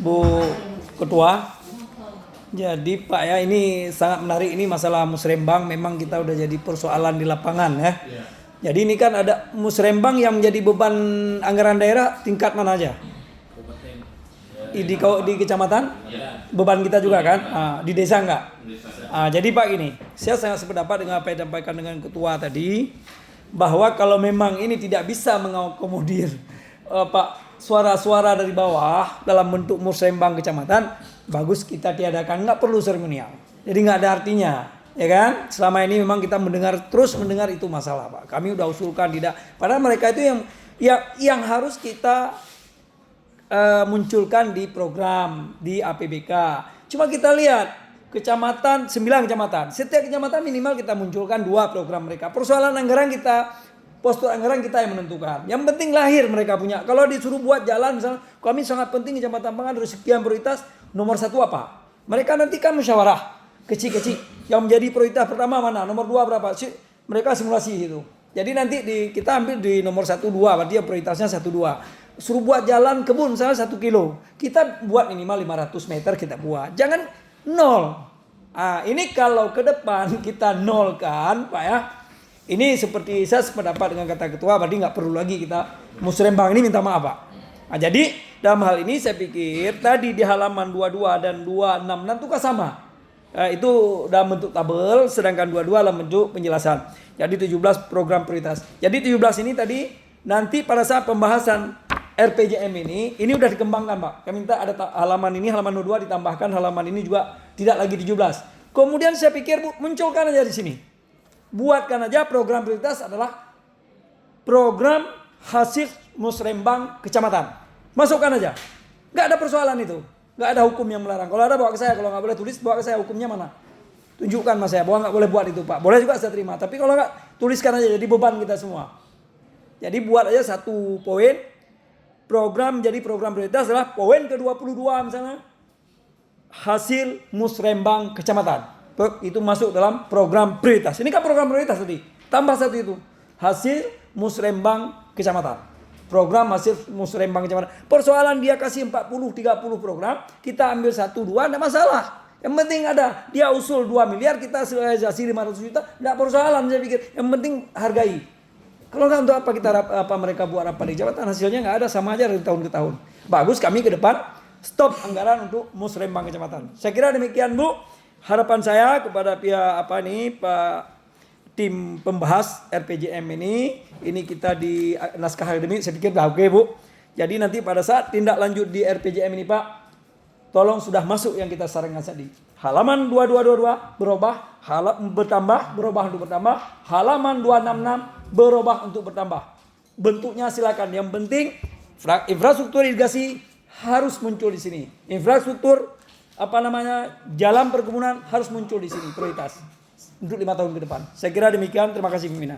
Bu Ketua. Jadi Pak ya, ini sangat menarik, ini masalah musrembang memang kita udah jadi persoalan di lapangan ya. Jadi ini kan ada musrembang yang menjadi beban anggaran daerah tingkat mana aja? Di kecamatan? Beban kita juga kan? Di desa enggak? Jadi Pak gini, saya sangat sependapat dengan apa yang disampaikan dengan Ketua tadi, bahwa kalau memang ini tidak bisa mengakomodir Pak suara-suara dari bawah dalam bentuk musrembang kecamatan, bagus kita tiadakan, nggak perlu seremonial. Jadi nggak ada artinya, ya kan? Selama ini memang kita terus mendengar itu masalah, Pak. Kami udah usulkan tidak. Padahal mereka itu yang harus kita munculkan di program di APBK. Cuma kita lihat kecamatan 9 kecamatan, setiap kecamatan minimal kita munculkan 2 program mereka. Persoalan anggaran kita. Postur anggaran kita yang menentukan. Yang penting lahir mereka punya. Kalau disuruh buat jalan misalnya, kami sangat penting Kecamatan Pangan dari sekian prioritas, nomor 1 apa? Mereka nanti kan musyawarah kecil-kecil. Yang menjadi prioritas pertama mana? Nomor 2 berapa? Mereka simulasi itu. Jadi nanti kita ambil di nomor 1, 2, berarti yang prioritasnya 1, 2. Suruh buat jalan kebun misalnya 1 kilo. Kita buat minimal 500 meter kita buat. Jangan 0. Ini kalau ke depan kita 0 kan, Pak ya. Ini seperti saya sependapat dengan kata Ketua, berarti nggak perlu lagi kita musrembang ini minta maaf Pak. Jadi dalam hal ini saya pikir tadi di halaman 22 dan 266 itu kan sama. Itu dalam bentuk tabel, sedangkan 22 dalam bentuk penjelasan. Jadi 17 program prioritas. Jadi 17 ini tadi nanti pada saat pembahasan RPJM ini udah dikembangkan Pak. Kami minta ada halaman ini, halaman 22 ditambahkan halaman ini juga tidak lagi 17. Kemudian saya pikir Bu, munculkan aja di sini. Buatkan aja program prioritas adalah program hasil musrembang kecamatan. Masukkan aja. Nggak ada persoalan itu. Nggak ada hukum yang melarang. Kalau ada bawa ke saya. Kalau nggak boleh tulis, bawa ke saya. Hukumnya mana? Tunjukkan mas saya. Bahwa nggak boleh buat itu Pak. Boleh juga saya terima. Tapi kalau nggak, tuliskan aja. Jadi beban kita semua. Jadi buat aja 1 poin. Jadi program prioritas adalah poin ke-22 misalnya. Hasil musrembang kecamatan. Itu masuk dalam program prioritas. Ini kan program prioritas tadi. Tambah 1 itu. Hasil musrembang kecamatan. Program hasil musrembang kecamatan. Persoalan dia kasih 40-30 program. Kita ambil 1-2 tidak masalah. Yang penting ada. Dia usul 2 miliar. Kita realisasi 500 juta. Tidak persoalan saya pikir. Yang penting hargai. Kalau nggak untuk apa kita mereka buat apa di jabatan. Hasilnya nggak ada. Sama aja dari tahun ke tahun. Bagus kami ke depan. Stop anggaran untuk musrembang kecamatan. Saya kira demikian Bu. Harapan saya kepada pihak Pak tim pembahas RPJM ini kita di naskah akademik saya pikir oke Bu. Jadi nanti pada saat tindak lanjut di RPJM ini Pak, tolong sudah masuk yang kita sarankan tadi. Halaman 2222 berubah untuk bertambah. Halaman 266 berubah untuk bertambah. Bentuknya silakan. Yang penting infrastruktur irigasi harus muncul di sini. Infrastruktur jalan perkebunan harus muncul di sini prioritas untuk 5 tahun ke depan. Saya kira demikian. Terima kasih pimpinan.